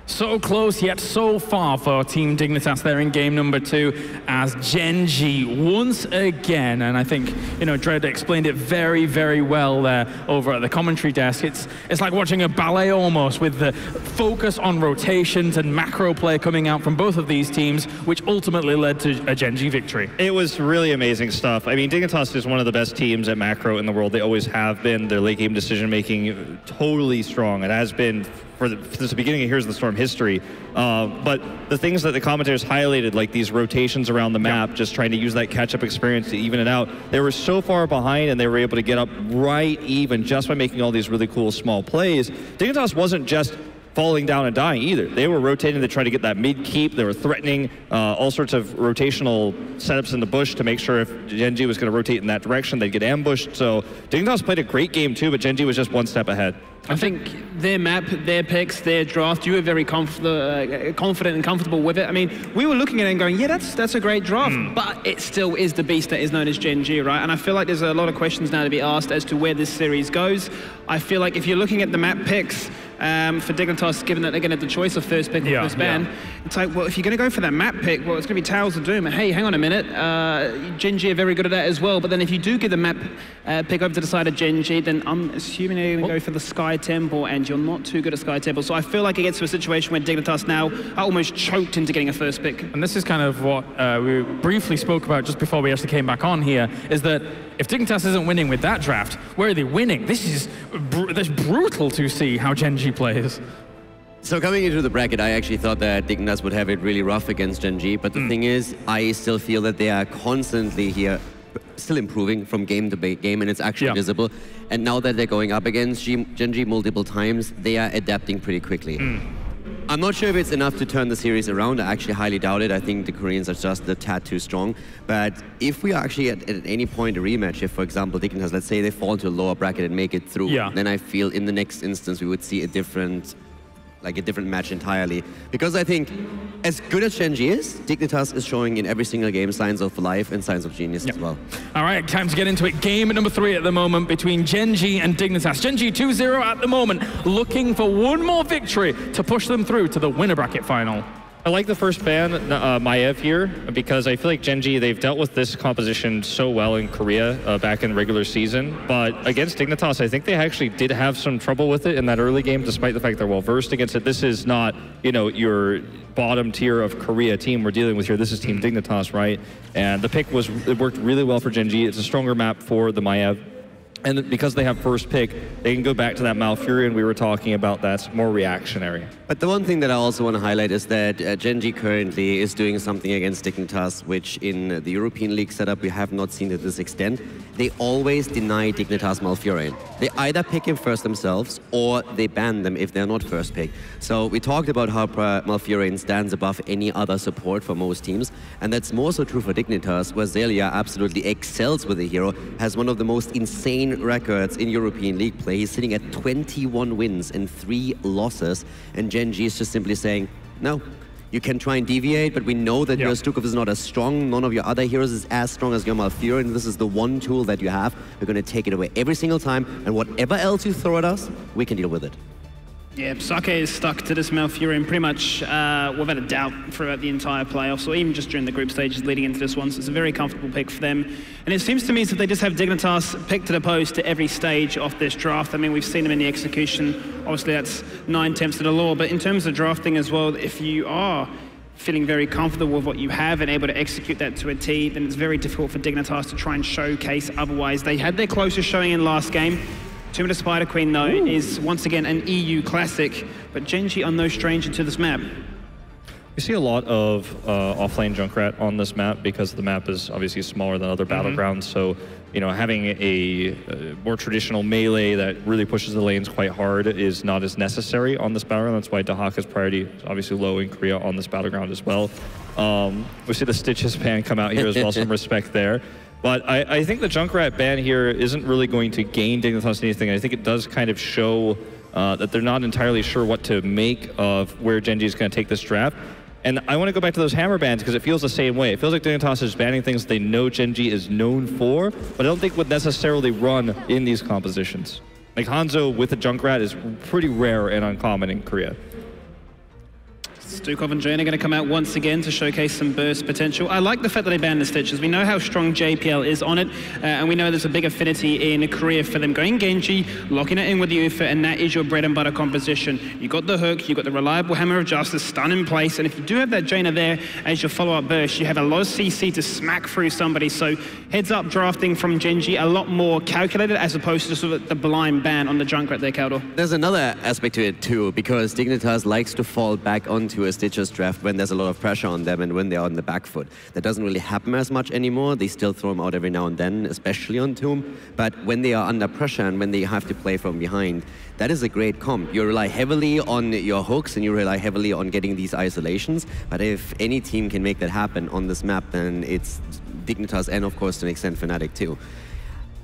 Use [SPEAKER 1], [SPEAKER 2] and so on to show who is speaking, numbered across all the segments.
[SPEAKER 1] So close, yet so far for Team Dignitas there in game number 2 as Gen.G once again. And I think, you know, Dredd explained it very, very well there over at the commentary desk. It's like watching a ballet almost, with the focus on rotations and macro play coming out from both of these teams, which ultimately led to a Gen.G victory.
[SPEAKER 2] It was really amazing stuff. I mean, Dignitas is one of the best teams at macro in the world. They always have been. Their late game decision-making totally strong. It has been for the beginning of Heroes of the Storm history. But the things that the commentators highlighted, like these rotations around the map, just trying to use that catch-up experience to even it out, they were so far behind and they were able to get up right even just by making all these really cool small plays. Dignitas wasn't just falling down and dying either. They were rotating to try to get that mid-keep. They were threatening all sorts of rotational setups in the bush to make sure if Gen.G was going to rotate in that direction, they'd get ambushed. So Dignitas played a great game too, but Gen.G was just one step ahead.
[SPEAKER 3] I think their map, their picks, their draft, you were very confident and comfortable with it. I mean, we were looking at it and going, yeah, that's a great draft, but it still is the beast that is known as Gen.G, right? And I feel like there's a lot of questions now to be asked as to where this series goes. I feel like if you're looking at the map picks, for Dignitas, given that they're going to have the choice of first pick or first ban, it's like, well, if you're going to go for that map pick, well, it's going to be Tales of Doom. Hey, hang on a minute, Gen.G are very good at that as well, but then if you do give the map pick over to the side of Gen.G, then I'm assuming they're going to go for the Sky Temple, and you're not too good at Sky Temple. So I feel like it gets to a situation where Dignitas now are almost choked into getting a first pick.
[SPEAKER 1] And this is kind of what we briefly spoke about just before we actually came back on here, is that if Dignitas isn't winning with that draft, where are they winning? This is brutal to see how Gen.G plays.
[SPEAKER 4] So coming into the bracket, I actually thought that Dignitas would have it really rough against Gen.G, but the thing is, I still feel that they are constantly here, still improving from game to game, and it's actually visible. And now that they're going up against Gen.G multiple times, they are adapting pretty quickly. I'm not sure if it's enough to turn the series around. I actually highly doubt it. I think the Koreans are just a tad too strong. But if we are actually at any point a rematch, if for example Dignitas, let's say they fall into a lower bracket and make it through, then I feel in the next instance we would see a different match entirely. Because I think as good as Gen.G is, Dignitas is showing in every single game signs of life and signs of genius as well.
[SPEAKER 1] All right, time to get into it. Game number 3 at the moment between Gen.G and Dignitas. Gen.G 2-0 at the moment, looking for one more victory to push them through to the winner bracket final.
[SPEAKER 2] I like the first ban, Maev here, because I feel like Gen.G, they've dealt with this composition so well in Korea back in regular season, but against Dignitas, I think they actually did have some trouble with it in that early game, despite the fact they're well-versed against it. This is not, you know, your bottom tier of Korea team we're dealing with here. This is Team Dignitas, right? And the pick it worked really well for Gen.G. It's a stronger map for the Maev. And because they have first pick, they can go back to that Malfurion we were talking about that's more reactionary.
[SPEAKER 4] But the one thing that I also want to highlight is that Gen.G currently is doing something against Dignitas, which in the European League setup we have not seen to this extent. They always deny Dignitas Malfurion. They either pick him first themselves or they ban them if they're not first pick. So we talked about how Malfurion stands above any other support for most teams, and that's more so true for Dignitas, where Zelia absolutely excels with the hero, has one of the most insane records in European League play. He's sitting at 21 wins and 3 losses, and Gen.G is just simply saying, no, you can try and deviate, but we know that your Stukov is not as strong, none of your other heroes is as strong as your Malfurion. This is the one tool that you have. We're going to take it away every single time, and whatever else you throw at us, we can deal with it.
[SPEAKER 3] Yeah, Sake is stuck to this Malfurion pretty much without a doubt throughout the entire playoffs, or even just during the group stages leading into this one. So it's a very comfortable pick for them. And it seems to me as if they just have Dignitas picked to the post to every stage of this draft. I mean, we've seen them in the execution. Obviously, that's 9 attempts to the law. But in terms of drafting as well, if you are feeling very comfortable with what you have and able to execute that to a T, then it's very difficult for Dignitas to try and showcase otherwise. They had their closest showing in last game. Tomb of the Spider Queen, though, is once again an EU classic, but Gen.G are no stranger to this map.
[SPEAKER 2] We see a lot of offlane Junkrat on this map because the map is obviously smaller than other battlegrounds, so you know, having a more traditional melee that really pushes the lanes quite hard is not as necessary on this battleground. That's why Dahaka's priority is obviously low in Korea on this battleground as well. We see the Stitches ban come out here as well, some respect there. But I think the Junkrat ban here isn't really going to gain Dignitas anything. I think it does kind of show that they're not entirely sure what to make of where Gen.G is going to take this draft. And I want to go back to those hammer bans because it feels the same way. It feels like Dignitas is banning things they know Gen.G is known for, but I don't think would necessarily run in these compositions. Like Hanzo with a Junkrat is pretty rare and uncommon in Korea.
[SPEAKER 3] Stukov and Jane are going to come out once again to showcase some burst potential. I like the fact that they banned the Stitches. We know how strong JPL is on it, and we know there's a big affinity in Korea for them going Genji, locking it in with the Ufa, and that is your bread and butter composition. You got the hook, you got the reliable Hammer of Justice, stun in place, and if you do have that Jaina there as your follow-up burst, you have a lot of CC to smack through somebody. So heads up drafting from Gen.G, a lot more calculated as opposed to sort of the blind ban on the Junkrat there, Caldor.
[SPEAKER 4] There's another aspect to it too, because Dignitas likes to fall back onto a Stitches draft when there's a lot of pressure on them and when they're on the back foot. That doesn't really happen as much anymore. They still throw them out every now and then, especially on Tomb. But when they are under pressure and when they have to play from behind, that is a great comp. You rely heavily on your hooks and you rely heavily on getting these isolations. But if any team can make that happen on this map, then it's Dignitas and of course to an extent Fnatic too.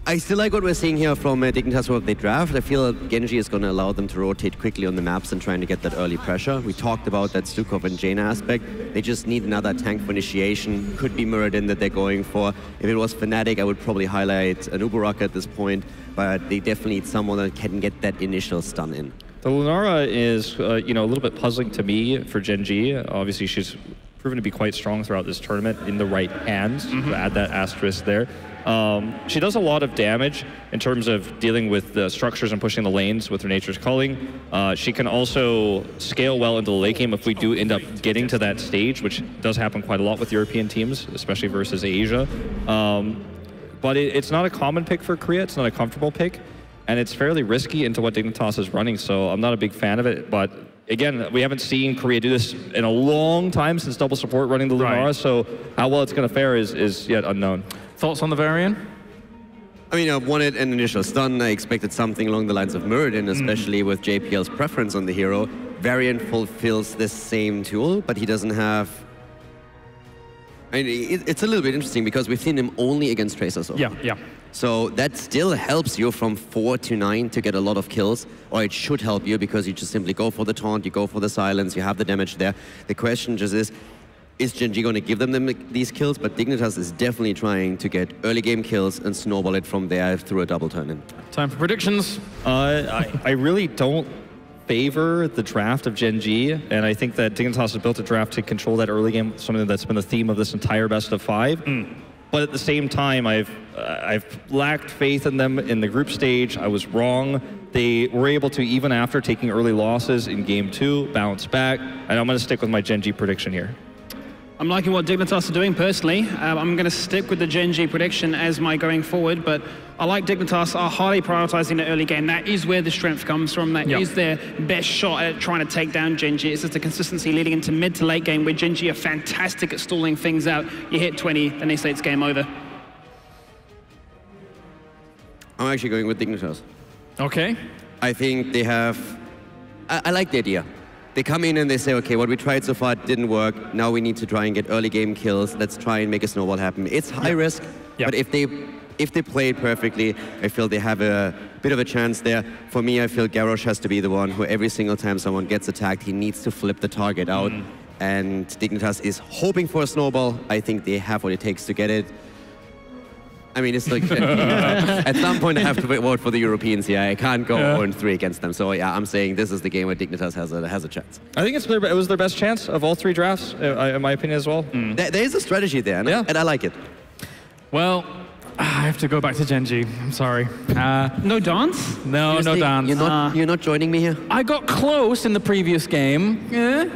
[SPEAKER 4] I still like what we're seeing here from Dignitas what they draft. I feel Gen.G is going to allow them to rotate quickly on the maps and trying to get that early pressure. We talked about that Stukov and Jaina aspect. They just need another tank for initiation. Could be Muradin that they're going for. If it was Fnatic, I would probably highlight an Uberaka at this point, but they definitely need someone that can get that initial stun in.
[SPEAKER 2] The Lunara is, you know, a little bit puzzling to me for Gen.G. Obviously, she's proven to be quite strong throughout this tournament in the right hands. To add that asterisk there. She does a lot of damage in terms of dealing with the structures and pushing the lanes with her Nature's Calling. She can also scale well into the late game if we do end up getting to that stage, which does happen quite a lot with European teams, especially versus Asia. But it's not a common pick for Korea. It's not a comfortable pick. And it's fairly risky into what Dignitas is running, so I'm not a big fan of it. But again, we haven't seen Korea do this in a long time since double support running the Lunara, so how well it's going to fare is yet unknown.
[SPEAKER 1] Thoughts on the Varian?
[SPEAKER 4] I mean, I wanted an initial stun. I expected something along the lines of Muradin, especially with JPL's preference on the hero. Varian fulfills this same tool, but he doesn't have... I mean, it's a little bit interesting because we've seen him only against Tracer so far.
[SPEAKER 1] Yeah.
[SPEAKER 4] So that still helps you from 4 to 9 to get a lot of kills, or it should help you because you just simply go for the taunt, you go for the silence, you have the damage there. The question just is Gen.G going to give them these kills? But Dignitas is definitely trying to get early game kills and snowball it from there through a double turn-in.
[SPEAKER 1] Time for predictions.
[SPEAKER 2] I really don't favor the draft of Gen.G, and I think that Dignitas has built a draft to control that early game, something that's been the theme of this entire best of 5. But at the same time, I've lacked faith in them in the group stage. I was wrong. They were able to, even after taking early losses in Game 2, bounce back, and I'm going to stick with my Gen.G prediction here.
[SPEAKER 3] I'm liking what Dignitas are doing personally. I'm going to stick with the Gen.G prediction as my going forward, but I like Dignitas are highly prioritizing the early game. That is where the strength comes from. That is their best shot at trying to take down Gen.G. It's just the consistency leading into mid to late game where Gen.G are fantastic at stalling things out. You hit 20, and they say it's game over.
[SPEAKER 4] I'm actually going with Dignitas.
[SPEAKER 1] Okay.
[SPEAKER 4] I think they have... I like the idea. They come in and they say, okay, what we tried so far didn't work. Now we need to try and get early game kills. Let's try and make a snowball happen. It's high risk, but if they play it perfectly, I feel they have a bit of a chance there. For me, I feel Garrosh has to be the one who every single time someone gets attacked, he needs to flip the target out. And Dignitas is hoping for a snowball. I think they have what it takes to get it. I mean, it's like, at some point I have to vote for the Europeans here. I can't go 0-3 against them. So yeah, I'm saying this is the game where Dignitas has a chance.
[SPEAKER 2] I think it was their best chance of all 3 drafts, in my opinion as well.
[SPEAKER 4] There is a strategy there, and I like it.
[SPEAKER 1] Well, I have to go back to Gen.G. I'm sorry.
[SPEAKER 3] No dance?
[SPEAKER 1] No dance.
[SPEAKER 4] You're not joining me here?
[SPEAKER 1] I got close in the previous game.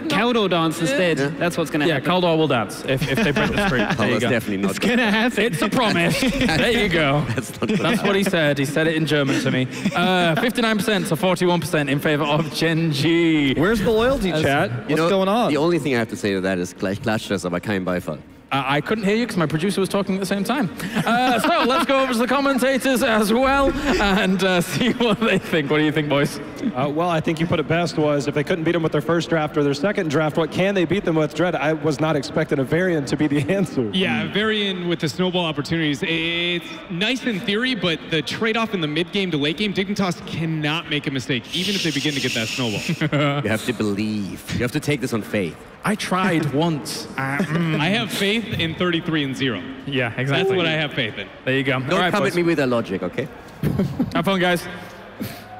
[SPEAKER 3] Kaldor dance instead. That's what's going to happen.
[SPEAKER 1] Yeah, Kaldor will dance if they break the streak. There you go.
[SPEAKER 4] Definitely not.
[SPEAKER 3] It's going to happen.
[SPEAKER 1] It's a promise. There you go. That's what he said. He said it in German to me. 59% to 41% in favor of Gen.G.
[SPEAKER 2] Where's the loyalty, chat? What's going on?
[SPEAKER 4] The only thing I have to say to that is gleich klatscht das, aber kein Beifall.
[SPEAKER 1] I couldn't hear you because my producer was talking at the same time. So let's go over to the commentators as well and see what they think. What do you think, boys?
[SPEAKER 5] Well, I think you put it best was if they couldn't beat them with their first draft or their second draft, what can they beat them with? Dread, I was not expecting a Varian to be the answer.
[SPEAKER 6] Yeah, Varian with the snowball opportunities. It's nice in theory, but the trade-off in the mid-game to late game, Dignitas cannot make a mistake, even if they begin to get that snowball.
[SPEAKER 4] You have to believe. You have to take this on faith.
[SPEAKER 1] I tried once.
[SPEAKER 6] I have faith in 33-0.
[SPEAKER 1] Yeah, exactly.
[SPEAKER 6] That's what I have faith in.
[SPEAKER 1] There you go.
[SPEAKER 4] Don't come at me with that logic, okay?
[SPEAKER 1] Have fun, guys.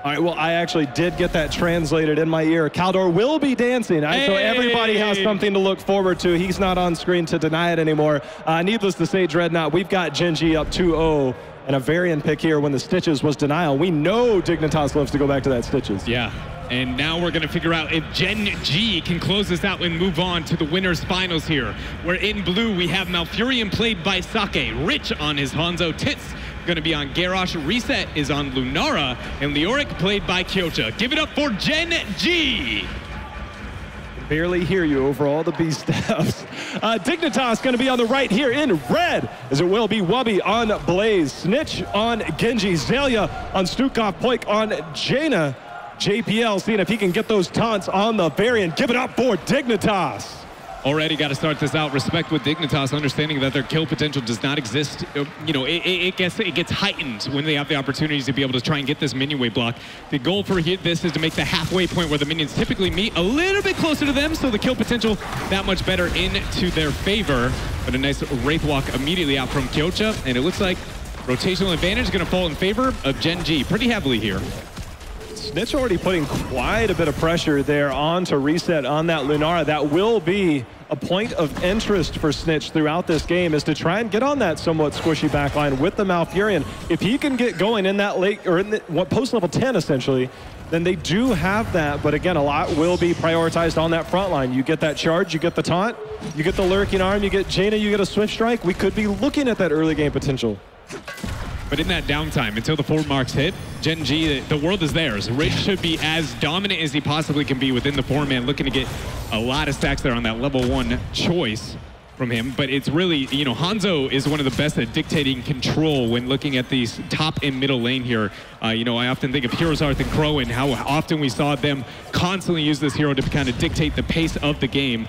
[SPEAKER 5] All right, well, I actually did get that translated in my ear. Caldor will be dancing, right? So everybody has something to look forward to. He's not on screen to deny it anymore. Needless to say, Dreadnought, we've got Gen.G up 2-0, and a variant pick here when the Stitches was denial. We know Dignitas loves to go back to that Stitches.
[SPEAKER 6] Yeah. And now we're going to figure out if Gen.G can close this out and move on to the winners finals here. Where in blue we have Malfurion played by Sake, Rich on his Hanzo, Tits going to be on Garrosh, Reset is on Lunara, and Leoric played by Kyocha. Give it up for Gen.G!
[SPEAKER 5] Barely hear you over all the B steps. Dignitas going to be on the right here in red, as it will be Wubby on Blaze, Snitch on Genji, Zalia on Stukov, Poik on Jaina. JPL seeing if he can get those taunts on the variant. Give it up for Dignitas.
[SPEAKER 6] Already got to start this out. Respect with Dignitas, understanding that their kill potential does not exist. You know, it gets heightened when they have the opportunities to be able to try and get this minion wave block. The goal for this is to make the halfway point where the minions typically meet a little bit closer to them, so the kill potential that much better into their favor. But a nice Wraith Walk immediately out from Kyocha, and it looks like rotational advantage is going to fall in favor of Gen.G pretty heavily here.
[SPEAKER 5] Snitch already putting quite a bit of pressure there on to Reset on that Lunara. That will be a point of interest for Snitch throughout this game, is to try and get on that somewhat squishy backline with the Malfurion. If he can get going in that late, or in the post level 10 essentially, then they do have that. But again, a lot will be prioritized on that front line. You get that charge, you get the taunt, you get the lurking arm, you get Jaina, you get a swift strike. We could be looking at that early game potential.
[SPEAKER 6] But in that downtime, until the 4 marks hit, Gen.G, the world is theirs. Rich should be as dominant as he possibly can be within the 4-man, looking to get a lot of stacks there on that level 1 choice from him. But it's really, you know, Hanzo is one of the best at dictating control when looking at these top and middle lane here. You know, I often think of Heroes Hearth and Crow and how often we saw them constantly use this hero to kind of dictate the pace of the game.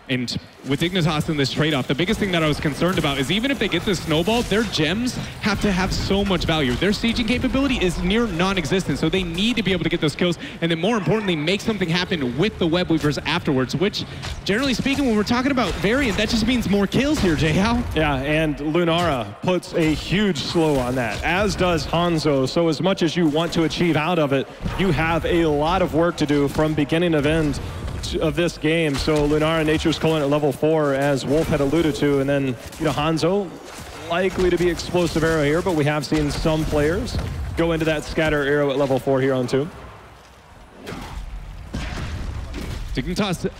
[SPEAKER 6] And with Dignitas in this trade-off, the biggest thing that I was concerned about is even if they get this snowball, their gems have to have so much value. Their sieging capability is near non-existent, so they need to be able to get those kills, and then more importantly, make something happen with the web weavers afterwards, which, generally speaking, when we're talking about variant, that just means more kills here, J-How.
[SPEAKER 5] Yeah, and Lunara puts a huge slow on that, as does Hanzo. So as much as you want to achieve out of it, you have a lot of work to do from beginning of end of this game. So Lunara, Nature's Culling at level 4, as Wolf had alluded to, and then, you know, Hanzo likely to be explosive arrow here, but we have seen some players go into that scatter arrow at level 4 here on 2.
[SPEAKER 6] Dignitas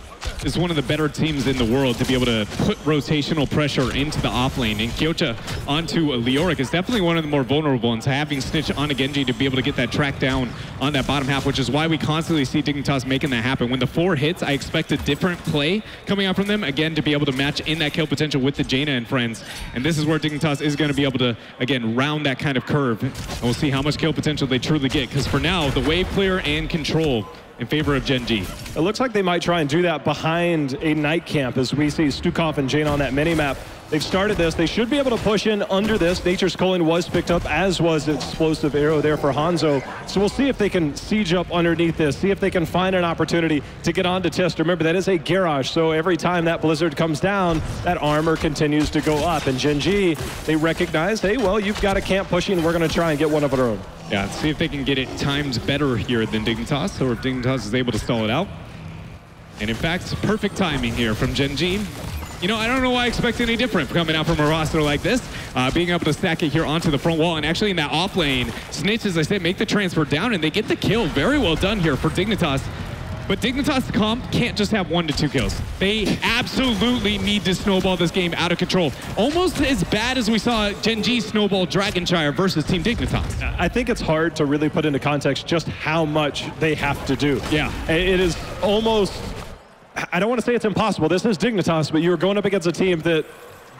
[SPEAKER 6] is one of the better teams in the world to be able to put rotational pressure into the off lane, and Kyocha onto Leoric is definitely one of the more vulnerable, and having Snitch on a Genji to be able to get that track down on that bottom half, which is why we constantly see Dignitas making that happen. When the 4 hits, I expect a different play coming out from them, again, to be able to match in that kill potential with the Jaina and friends, and this is where Dignitas is going to be able to, again, round that kind of curve, and we'll see how much kill potential they truly get, because for now, the wave clear and control in favor of Gen.G.
[SPEAKER 5] It looks like they might try and do that behind a night camp, as we see Stukov and Jaina on that mini-map. They've started this. They should be able to push in under this. Nature's Culling was picked up, as was Explosive Arrow there for Hanzo. So we'll see if they can siege up underneath this, see if they can find an opportunity to get on to Test. Remember, that is a Garrosh, so every time that Blizzard comes down, that armor continues to go up. And Gen.G, they recognize, hey, well, you've got a camp pushing, we're going to try and get one of our own.
[SPEAKER 6] Yeah, see if they can get it timed better here than Dignitas, or if Dignitas is able to stall it out. And in fact, perfect timing here from Gen.G. You know, I don't know why I expect any different coming out from a roster like this. Being able to stack it here onto the front wall, and actually in that off lane, Snitch, as I said, make the transfer down, and they get the kill. Very well done here for Dignitas. But Dignitas comp can't just have 1 to 2 kills. They absolutely need to snowball this game out of control. Almost as bad as we saw Gen.G snowball Dragonshire versus Team Dignitas.
[SPEAKER 5] I think it's hard to really put into context just how much they have to do.
[SPEAKER 6] Yeah.
[SPEAKER 5] It is almost, I don't want to say it's impossible. This is Dignitas, but you're going up against a team that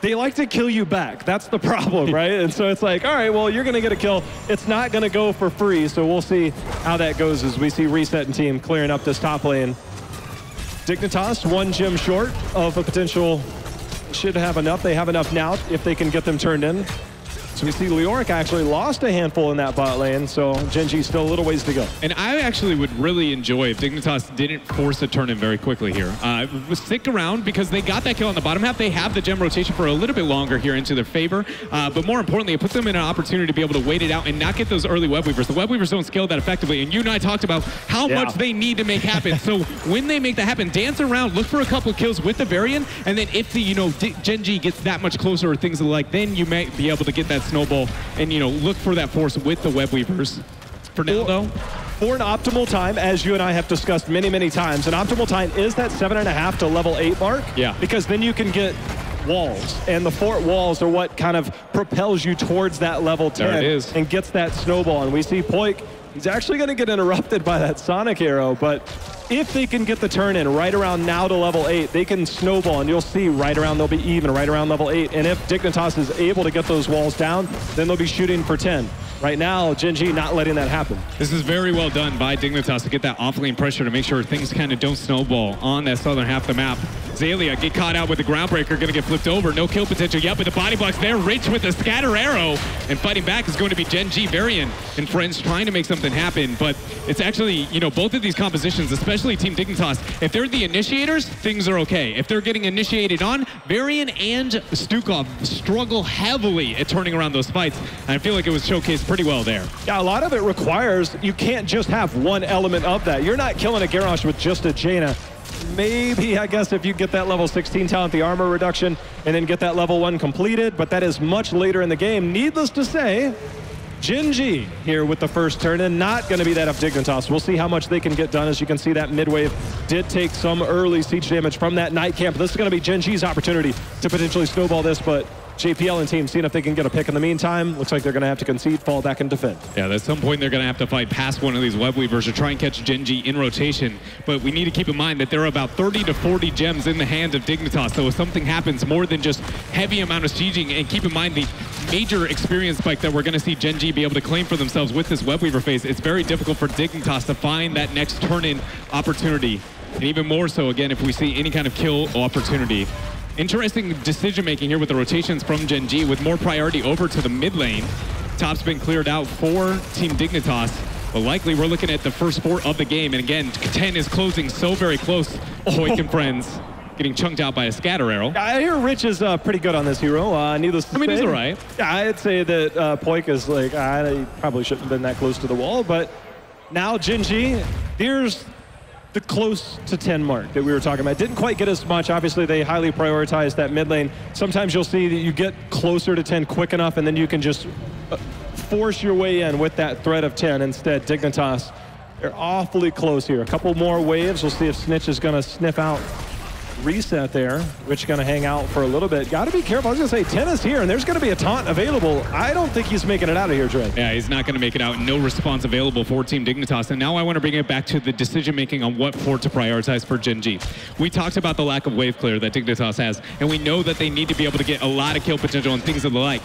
[SPEAKER 5] they like to kill you back. That's the problem, right? And so it's like, all right, well, you're going to get a kill. It's not going to go for free, so we'll see how that goes as we see Reset and team clearing up this top lane. Dignitas, 1 gem short of a potential, should have enough. They have enough now if they can get them turned in. So we see Leoric actually lost a handful in that bot lane, so Gen.G still a little ways to go.
[SPEAKER 6] And I actually would really enjoy if Dignitas didn't force a turn-in very quickly here. Stick around because they got that kill on the bottom half. They have the gem rotation for a little bit longer here into their favor. But more importantly, it puts them in an opportunity to be able to wait it out and not get those early web weavers. The web weavers don't scale that effectively. And you and I talked about how much they need to make happen. So when they make that happen, dance around, look for a couple of kills with the Varian. And then if the, Gen.G gets that much closer or things like, then you may be able to get that snowball and, look for that force with the web weavers. For now, though,
[SPEAKER 5] for an optimal time, as you and I have discussed many, many times, an optimal time is that 7.5 to level 8 mark.
[SPEAKER 6] Yeah.
[SPEAKER 5] Because then you can get walls, and the fort walls are what kind of propels you towards that level 10
[SPEAKER 6] there it is.
[SPEAKER 5] And gets that snowball. And we see Poik, he's actually going to get interrupted by that Sonic arrow, but if they can get the turn in right around now to level 8, they can snowball, and you'll see right around they'll be even right around level 8. And if Dignitas is able to get those walls down, then they'll be shooting for 10. Right now, Gen.G not letting that happen.
[SPEAKER 6] This is very well done by Dignitas to get that off-lane pressure to make sure things kind of don't snowball on that southern half of the map. Zalia get caught out with the groundbreaker, going to get flipped over. No kill potential yet, but the body blocks there. Rich with the scatter arrow, and fighting back is going to be Gen.G, Varian, and friends trying to make something happen. But it's actually, both of these compositions, especially Team Dignitas, if they're the initiators, things are okay. If they're getting initiated on, Varian and Stukov struggle heavily at turning around those fights. And I feel like it was showcased pretty well there.
[SPEAKER 5] Yeah, a lot of it requires, you can't just have one element of that. You're not killing a Garrosh with just a Jaina. Maybe, I guess, if you get that level 16 talent, the armor reduction, and then get that level 1 completed, but that is much later in the game. Needless to say, Gen.G here with the first turn, and not going to be that of Dignitas. We'll see how much they can get done. As you can see, that mid-wave did take some early siege damage from that night camp. This is going to be Gen.G's opportunity to potentially snowball this, but JPL and team seeing if they can get a pick in the meantime. Looks like they're going to have to concede, fall back, and defend.
[SPEAKER 6] Yeah, at some point they're going to have to fight past one of these web weavers to try and catch Gen.G in rotation. But we need to keep in mind that there are about 30 to 40 gems in the hand of Dignitas. So if something happens more than just heavy amount of sieging, and keep in mind the major experience spike that we're going to see Gen.G be able to claim for themselves with this web weaver phase, it's very difficult for Dignitas to find that next turn-in opportunity. And even more so, again, if we see any kind of kill opportunity. Interesting decision-making here with the rotations from Gen.G with more priority over to the mid lane. Top's been cleared out for Team Dignitas, but likely we're looking at the first fort of the game. And again, 10 is closing so very close. Poik and friends getting chunked out by a scatter arrow.
[SPEAKER 5] I hear Rich is pretty good on this hero. Needless to say.
[SPEAKER 6] He's all right.
[SPEAKER 5] Yeah, I'd say that Poik is like, I probably shouldn't have been that close to the wall, but now Gen.G, here's the close to 10 mark that we were talking about. Didn't quite get as much. Obviously, they highly prioritized that mid lane. Sometimes you'll see that you get closer to 10 quick enough, and then you can just force your way in with that threat of 10. Instead, Dignitas, they're awfully close here. A couple more waves. We'll see if Snitch is going to sniff out reset there. Rich going to hang out for a little bit. Got to be careful. I was going to say, 10 is here, and there's going to be a taunt available. I don't think he's making it out of here, Dre.
[SPEAKER 6] Yeah, he's not going to make it out. No response available for Team Dignitas. And now I want to bring it back to the decision-making on what fort to prioritize for Gen.G. We talked about the lack of wave clear that Dignitas has, and we know that they need to be able to get a lot of kill potential and things of the like.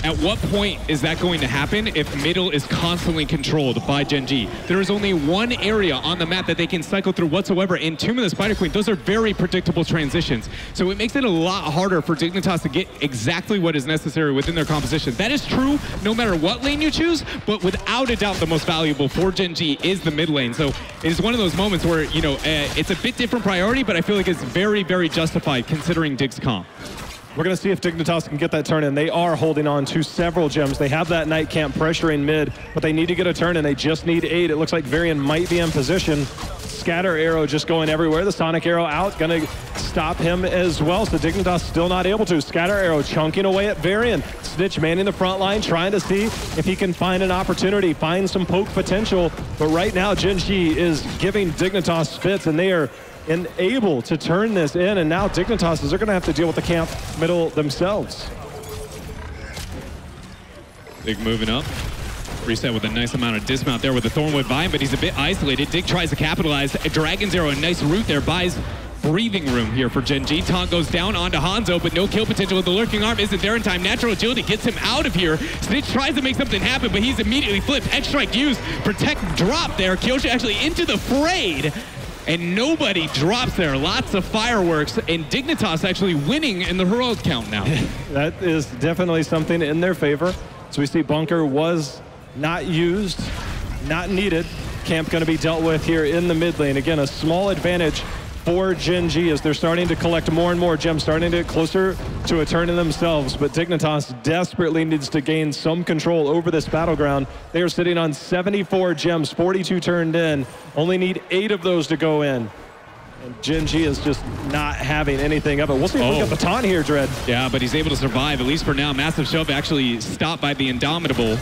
[SPEAKER 6] At what point is that going to happen if middle is constantly controlled by Gen.G? There is only one area on the map that they can cycle through whatsoever, and Tomb of the Spider Queen, those are very predictable transitions. So it makes it a lot harder for Dignitas to get exactly what is necessary within their composition. That is true no matter what lane you choose, but without a doubt the most valuable for Gen.G is the mid lane. So it is one of those moments where, it's a bit different priority, but I feel like it's very, very justified considering Dig's comp.
[SPEAKER 5] We're going to see if Dignitas can get that turn in. They are holding on to several gems. They have that night camp pressuring mid, but they need to get a turn, and they just need 8. It looks like Varian might be in position. Scatter arrow just going everywhere. The Sonic arrow out, going to stop him as well. So Dignitas still not able to. Scatter arrow chunking away at Varian. Snitch manning the front line, trying to see if he can find an opportunity, find some poke potential. But right now, Gen.G is giving Dignitas fits, and they are able to turn this in, and now Dignitas is they're going to have to deal with the camp middle themselves.
[SPEAKER 6] Dig moving up. Reset with a nice amount of dismount there with the Thornwood Vine, but he's a bit isolated. Dig tries to capitalize. Dragon's Arrow, a nice route there, buys breathing room here for Gen.G. Taunt goes down onto Hanzo, but no kill potential with the Lurking Arm isn't there in time. Natural Agility gets him out of here. Snitch tries to make something happen, but he's immediately flipped. X-Strike used. Protect drop there. Kyoshi actually into the Frayed. and nobody drops there. Lots of fireworks, and Dignitas actually winning in the heroic count now.
[SPEAKER 5] That is definitely something in their favor. So we see Bunker was not used, not needed. Camp going to be dealt with here in the mid lane. Again, a small advantage for Gen.G as they're starting to collect more and more gems, starting to get closer to a turn in themselves. But Dignitas desperately needs to gain some control over this battleground. They are sitting on 74 gems, 42 turned in. Only need 8 of those to go in. And Gen.G is just not having anything of it. We'll see if we get the taunt here, Dread.
[SPEAKER 6] Yeah, but he's able to survive, at least for now. Massive shove actually stopped by the Indomitable.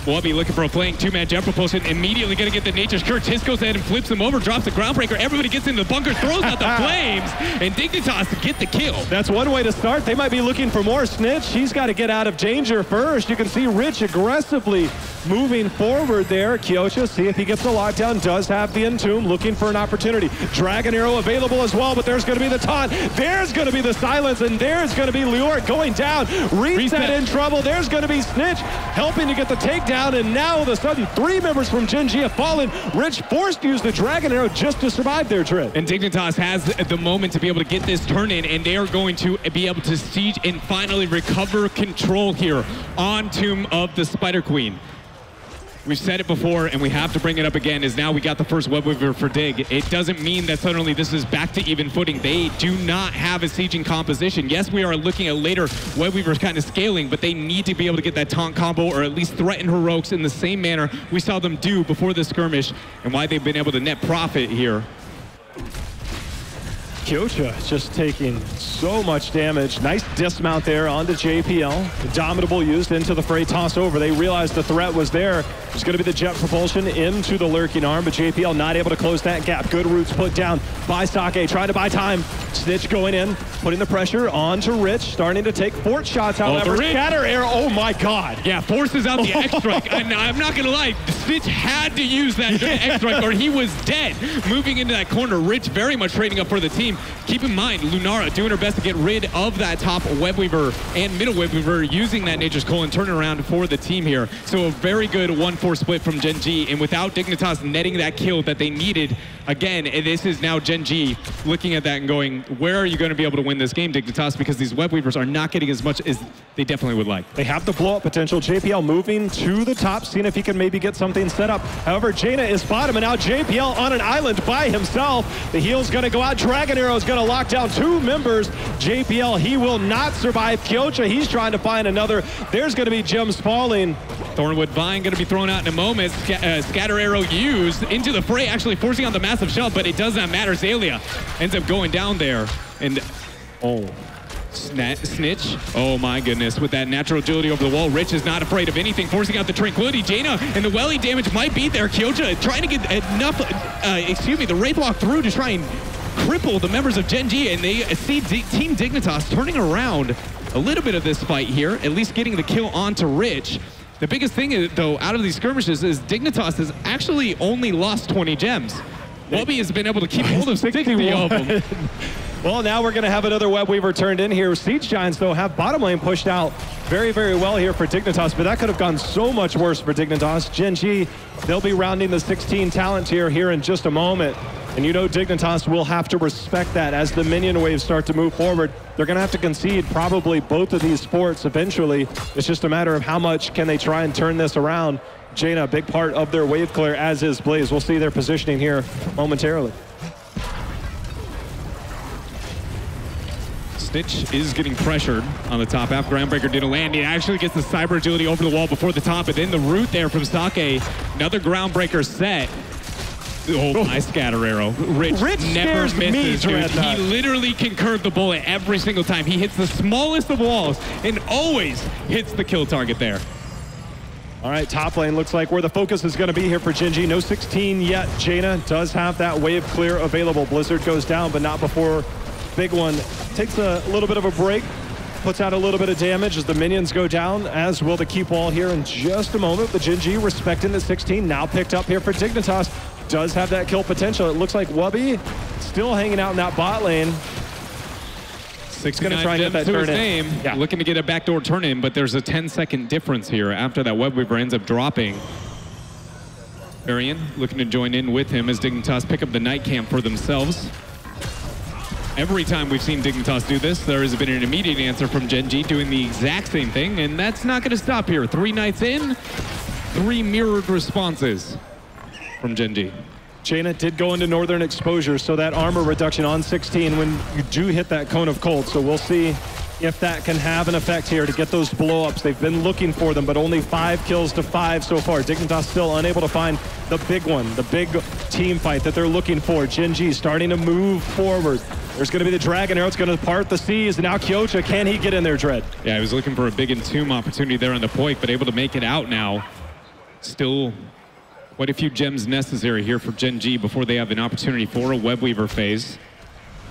[SPEAKER 6] Wubby looking for a flank, 2-man gem propulsion, immediately going to get the Nature's Curse. Tisk goes ahead and flips him over, drops the Groundbreaker. Everybody gets into the bunker, throws out the flames, and Dignitas to get the kill.
[SPEAKER 5] That's one way to start. They might be looking for more. Snitch, he's got to get out of danger first. You can see Rich aggressively moving forward there. Kyocha, see if he gets the lockdown, does have the Entomb, looking for an opportunity. Dragon Arrow available as well, but there's going to be the taunt. There's going to be the silence, and there's going to be Lior going down. Reset in trouble. There's going to be Snitch helping to get the takedown. And now all of a sudden, 3 members from Gen.G have fallen. Rich forced to use the Dragon Arrow just to survive their trip.
[SPEAKER 6] And Dignitas has the moment to be able to get this turn in, and they are going to be able to siege and finally recover control here on Tomb of the Spider Queen. We've said it before, and we have to bring it up again, is now we got the first Web Weaver for Dig. It doesn't mean that suddenly this is back to even footing. They do not have a sieging composition. Yes, we are looking at later Web Weavers kind of scaling, but they need to be able to get that taunt combo or at least threaten heroics in the same manner we saw them do before the skirmish, and why they've been able to net profit here.
[SPEAKER 5] Kyocha just taking so much damage. Nice dismount there onto JPL. Indomitable used into the fray, toss over. They realized the threat was there. It's going to be the jet propulsion into the lurking arm, but JPL not able to close that gap. Good roots put down by Sake, trying to buy time. Snitch going in, putting the pressure onto Rich, starting to take fort shots, however. Scatter Arrow, oh my God.
[SPEAKER 6] Yeah, forces out the X-Strike. And I'm not going to lie, Snitch had to use that X-Strike or he was dead. Moving into that corner, Rich very much trading up for the team. Keep in mind, Lunara doing her best to get rid of that top Web Weaver and middle Web Weaver, using that Nature's Coal and turning around for the team here. So a very good 1-4 split from Gen.G, and without Dignitas netting that kill that they needed, again, this is now Gen.G looking at that and going, where are you going to be able to win this game, Dignitas? Because these Web Weavers are not getting as much as they definitely would like.
[SPEAKER 5] They have the blow-up potential. JPL moving to the top, seeing if he can maybe get something set up. However, Jaina is bottom, and now JPL on an island by himself. The heal's going to go out. Dragon Arrow is going to lock down 2 members. JPL, he will not survive. Kyocha, he's trying to find another. There's going to be gems falling.
[SPEAKER 6] Thornwood Vine going to be thrown out in a moment. Scatter Arrow used into the fray, actually forcing on the massive shove, but it does not matter. Zalia ends up going down there. And, Snitch, oh my goodness, with that natural agility over the wall. Rich is not afraid of anything, forcing out the Tranquility. Jaina and the welly damage might be there. Kyocha trying to get enough, the Wraith Walk through to try and cripple the members of Gen.G, and they see Team Dignitas turning around a little bit of this fight here, at least getting the kill onto Rich. The biggest thing, though, out of these skirmishes is Dignitas has actually only lost 20 gems. Wubby has been able to keep hold of 60 of them.
[SPEAKER 5] Well, now we're going to have another Web Weaver turned in here. Siege Giants, though, have bottom lane pushed out very, very well here for Dignitas, but that could have gone so much worse for Dignitas. Gen.G, they'll be rounding the 16 talent tier here in just a moment. And you know Dignitas will have to respect that as the minion waves start to move forward. They're going to have to concede probably both of these forts eventually. It's just a matter of how much can they try and turn this around. Jaina, a big part of their wave clear, as is Blaze. We'll see their positioning here momentarily.
[SPEAKER 6] Snitch is getting pressured on the top half. Groundbreaker didn't land. He actually gets the cyber agility over the wall before the top, but then the root there from Sake. Another Groundbreaker set. Oh, my Scatter Arrow. Rich never misses, dude. He literally can curve the bullet every single time. He hits the smallest of walls and always hits the kill target there.
[SPEAKER 5] All right, top lane looks like where the focus is going to be here for Gen.G. No 16 yet. Jaina does have that wave clear available. Blizzard goes down, but not before Big One takes a little bit of a break, puts out a little bit of damage as the minions go down, as will the keep wall here in just a moment. The Gen.G respecting the 16, now picked up here for Dignitas. Does have that kill potential. It looks like Wubby still hanging out in that bot lane.
[SPEAKER 6] 69 try and get that to his name. Yeah. Looking to get a backdoor turn in, but there's a 10-second difference here after that Web Weaver ends up dropping. Arian looking to join in with him as Dignitas pick up the night camp for themselves. Every time we've seen Dignitas do this, there has been an immediate answer from Gen.G doing the exact same thing, and that's not going to stop here. 3 nights in, 3 mirrored responses from Gen.G.
[SPEAKER 5] Jaina did go into Northern Exposure, so that armor reduction on 16 when you do hit that cone of cold. So we'll see if that can have an effect here to get those blow-ups. They've been looking for them, but only 5 kills to 5 so far. Dignitas still unable to find the big one, the big team fight that they're looking for. Gen.G starting to move forward. There's going to be the Dragon Arrow. It's going to part the seas. And now Kyocha, can he get in there, Dread?
[SPEAKER 6] Yeah, he was looking for a big entomb opportunity there on the point, but able to make it out now. Still quite a few gems necessary here for Gen.G before they have an opportunity for a Web Weaver phase.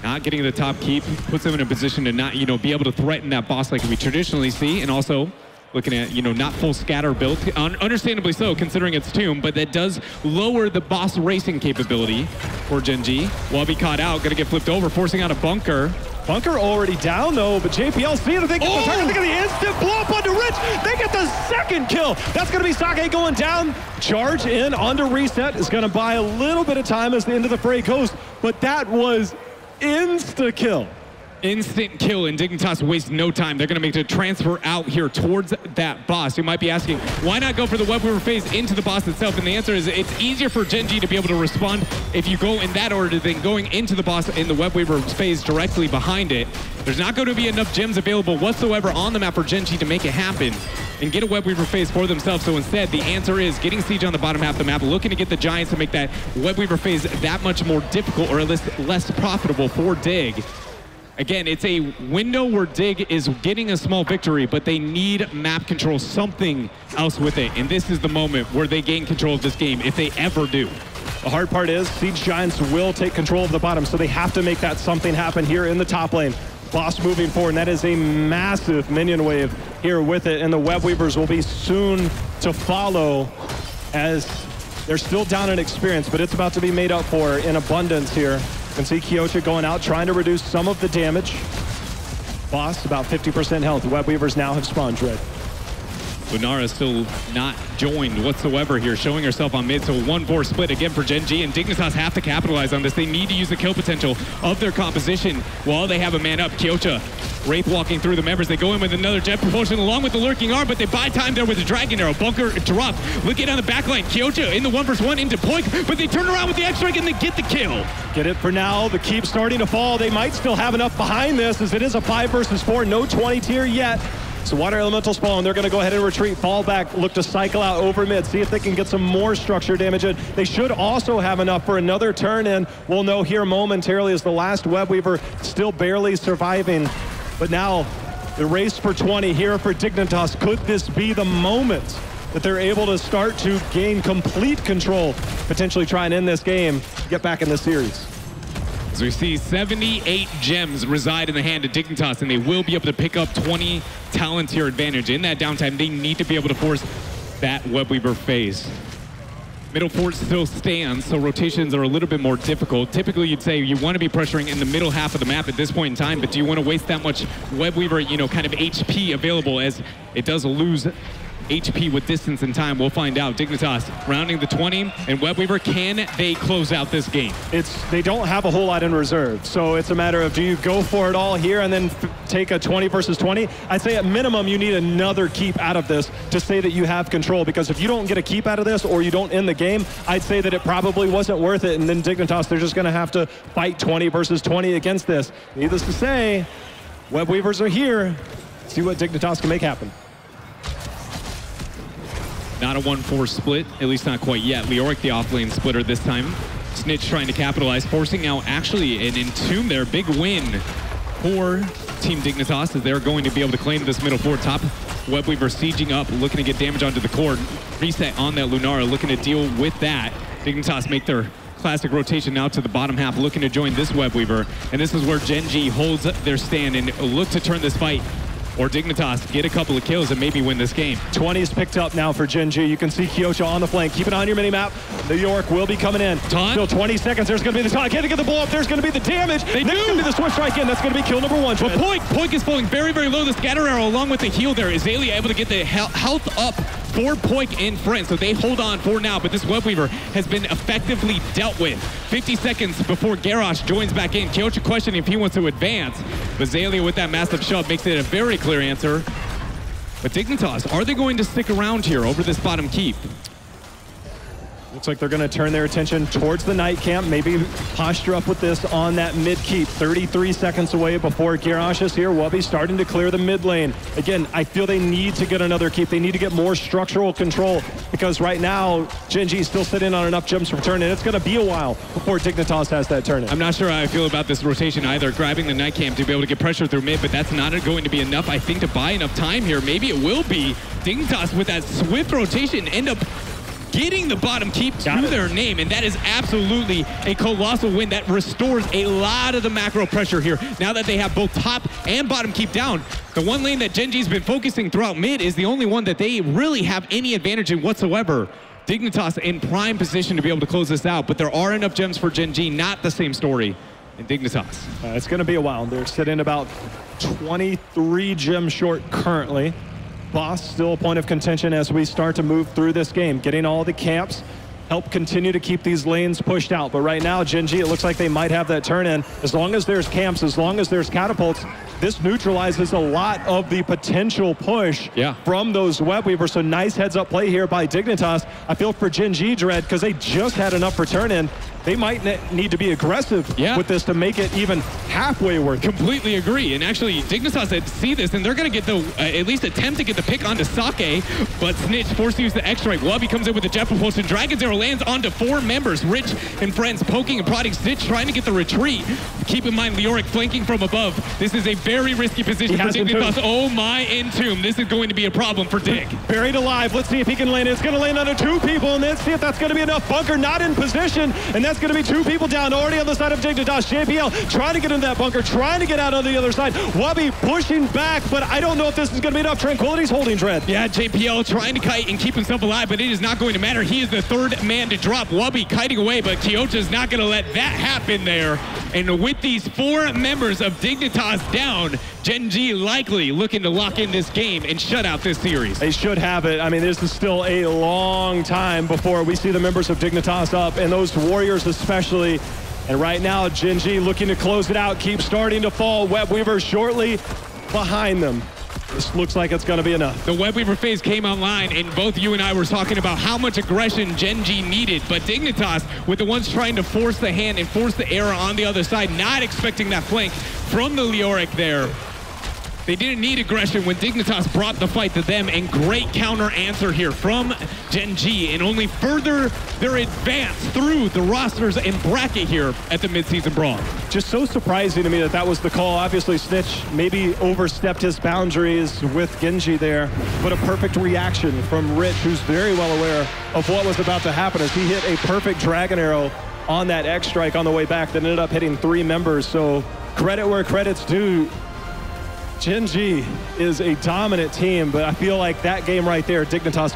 [SPEAKER 6] Not getting the top keep puts them in a position to not, be able to threaten that boss like we traditionally see, and also looking at, not full scatter build. Understandably so, considering it's tomb, but that does lower the boss racing capability for Gen.G. While be caught out, gonna get flipped over, forcing out a bunker.
[SPEAKER 5] Bunker already down though, but JPL see it. They get the target. They get the instant blow up onto Rich. They get the second kill. That's going to be Sake going down. Charge in onto reset is going to buy a little bit of time as the end of the fray goes, but that was insta kill.
[SPEAKER 6] Instant kill, and Dignitas waste no time. They're going to make the transfer out here towards that boss. You might be asking, why not go for the Web Weaver phase into the boss itself? And the answer is it's easier for Gen.G to be able to respond if you go in that order than going into the boss in the Web Weaver phase directly behind it. There's not going to be enough gems available whatsoever on the map for Gen.G to make it happen and get a Web Weaver phase for themselves. So instead, the answer is getting Siege on the bottom half of the map, looking to get the Giants to make that Web Weaver phase that much more difficult, or at least less profitable for Dig. Again, it's a window where Dig is getting a small victory, but they need map control, something else with it. And this is the moment where they gain control of this game, if they ever do.
[SPEAKER 5] The hard part is Siege Giants will take control of the bottom, so they have to make that something happen here in the top lane. Boss moving forward, and that is a massive minion wave here with it, and the Web Weavers will be soon to follow as they're still down in experience, but it's about to be made up for in abundance here. You can see Kyocha going out, trying to reduce some of the damage. Boss, about 50% health. Web Weavers now have spawned, Dread.
[SPEAKER 6] Lunara still not joined whatsoever here, showing herself on mid, so a 1-4 split again for Gen.G, and Dignitas have to capitalize on this. They need to use the kill potential of their composition while they have a man up. Kyocha, Wraith walking through the members. They go in with another jet propulsion along with the lurking arm, but they buy time there with the Dragon Arrow. Bunker drop, looking on the back line. Kyocha in the 1v1 into Poik, but they turn around with the X-Strike and they get the kill.
[SPEAKER 5] Get it for now. The keep starting to fall. They might still have enough behind this as it is a 5 versus 4. No 20 tier yet. So Water Elemental spawn, they're going to go ahead and retreat, fall back, look to cycle out over mid, see if they can get some more structure damage in. They should also have enough for another turn in. We'll know here momentarily as the last Web Weaver still barely surviving. But now the race for 20 here for Dignitas. Could this be the moment that they're able to start to gain complete control, potentially try and end this game, get back in the series?
[SPEAKER 6] As we see 78 gems reside in the hand of Dignitas, and they will be able to pick up 20 talents here advantage. In that downtime, they need to be able to force that Web Weaver phase. Middle fort still stands, so rotations are a little bit more difficult. Typically, you'd say you want to be pressuring in the middle half of the map at this point in time, but do you want to waste that much Web Weaver, kind of HP available, as it does lose HP with distance and time? We'll find out. Dignitas rounding the 20, and Web Weaver, can they close out this game?
[SPEAKER 5] They don't have a whole lot in reserve, so it's a matter of, do you go for it all here and then take a 20 versus 20? I'd say at minimum you need another keep out of this to say that you have control, because if you don't get a keep out of this or you don't end the game, I'd say that it probably wasn't worth it, and then Dignitas, they're just going to have to fight 20 versus 20 against this. Needless to say, Web Weavers are here. See what Dignitas can make happen.
[SPEAKER 6] Not a 1-4 split, at least not quite yet. Leoric, the off-lane splitter this time. Snitch trying to capitalize, forcing out actually an Entomb there. Big win for Team Dignitas, as they're going to be able to claim this middle fort. Top Web Weaver sieging up, looking to get damage onto the core. Reset on that Lunara, looking to deal with that. Dignitas make their classic rotation now to the bottom half, looking to join this Web Weaver. And this is where Gen.G holds their stand and look to turn this fight, or Dignitas get a couple of kills and maybe win this game.
[SPEAKER 5] 20 is picked up now for Gen.G. You can see Kyocha on the flank. Keep it on your mini-map. New York will be coming in.
[SPEAKER 6] Taunt.
[SPEAKER 5] Still 20 seconds. There's going to be the taunt. Can they get the blow up? There's going to be the damage. There's going to be the switch strike in. That's going to be kill number 1.
[SPEAKER 6] But Poik is falling very, very low. The scatter arrow along with the heal there. Azalea able to get the health up for Poik and friends, so they hold on for now, but this Web Weaver has been effectively dealt with. 50 seconds before Garrosh joins back in. Kyocha questioning if he wants to advance, but Zaylia with that massive shove makes it a very clear answer. But Dignitas, are they going to stick around here over this bottom keep?
[SPEAKER 5] Looks like they're going to turn their attention towards the night camp, maybe posture up with this on that mid keep. 33 seconds away before Garrosh is here. Wubby starting to clear the mid lane. Again, I feel they need to get another keep. They need to get more structural control because right now, Gen.G is still sitting on enough gems for turn, and it's going to be a while before Dignitas has that turn in.
[SPEAKER 6] I'm not sure how I feel about this rotation either. Grabbing the night camp to be able to get pressure through mid, but that's not going to be enough, I think, to buy enough time here. Maybe it will be. Dignitas with that swift rotation end up getting the bottom keep to their name, and that is absolutely a colossal win that restores a lot of the macro pressure here. Now that they have both top and bottom keep down, the one lane that Gen.G's been focusing throughout mid is the only one that they really have any advantage in whatsoever. Dignitas in prime position to be able to close this out, but there are enough gems for Gen.G, not the same story in Dignitas.
[SPEAKER 5] It's going to be a while. They're sitting about 23 gems short currently. Boss still a point of contention as we start to move through this game. Getting all the camps, help continue to keep these lanes pushed out. But right now, Gen.G, it looks like they might have that turn in. As long as there's camps, as long as there's catapults, this neutralizes a lot of the potential push from those Web Weavers. So nice heads up play here by Dignitas. I feel for Gen.G, Dread, because they just had enough for turn in. They might need to be aggressive with this to make it even halfway worth it.
[SPEAKER 6] Completely agree. And actually, Dignitas see this, and they're going to get the, at least attempt to get the pick onto Sake, but Snitch forced to use the X-Strike. Wubby comes in with the Jet Propulsion. Dragon's Arrow lands onto 4 members. Rich and friends poking and prodding Snitch, trying to get the retreat. Keep in mind, Leoric flanking from above. This is a very risky position for Dignitas. Oh my Entomb. This is going to be a problem for Dig.
[SPEAKER 5] Buried alive. Let's see if he can land it. It's going to land under 2 people, and let's see if that's going to be enough. Bunker not in position, and that's going to be 2 people down already on the side of Dignitas. JPL trying to get into that bunker, trying to get out on the other side. Wubby pushing back, but I don't know if this is going to be enough. Tranquility's holding Dread.
[SPEAKER 6] Yeah, JPL trying to kite and keep himself alive, but it is not going to matter. He is the 3rd man to drop. Wubby kiting away, but Kyocha's not going to let that happen there. And with these 4 members of Dignitas down, Gen.G likely looking to lock in this game and shut out this series.
[SPEAKER 5] They should have it. I mean, this is still a long time before we see the members of Dignitas up, and those Warriors especially. And right now, Gen.G looking to close it out, keep starting to fall. Web Weaver shortly behind them. This looks like it's going to be enough.
[SPEAKER 6] The Web Weaver phase came online, and both you and I were talking about how much aggression Gen.G needed, but Dignitas, with the ones trying to force the hand and force the error on the other side, not expecting that flank from the Leoric there. They didn't need aggression when Dignitas brought the fight to them, and great counter answer here from Gen.G, and only further their advance through the rosters and bracket here at the Mid-Season Brawl.
[SPEAKER 5] Just so surprising to me that that was the call. Obviously, Snitch maybe overstepped his boundaries with Gen.G there, but a perfect reaction from Rich, who's very well aware of what was about to happen as he hit a perfect Dragon Arrow on that X-Strike on the way back that ended up hitting 3 members. So credit where credit's due. Gen.G is a dominant team, but I feel like that game right there, Dignitas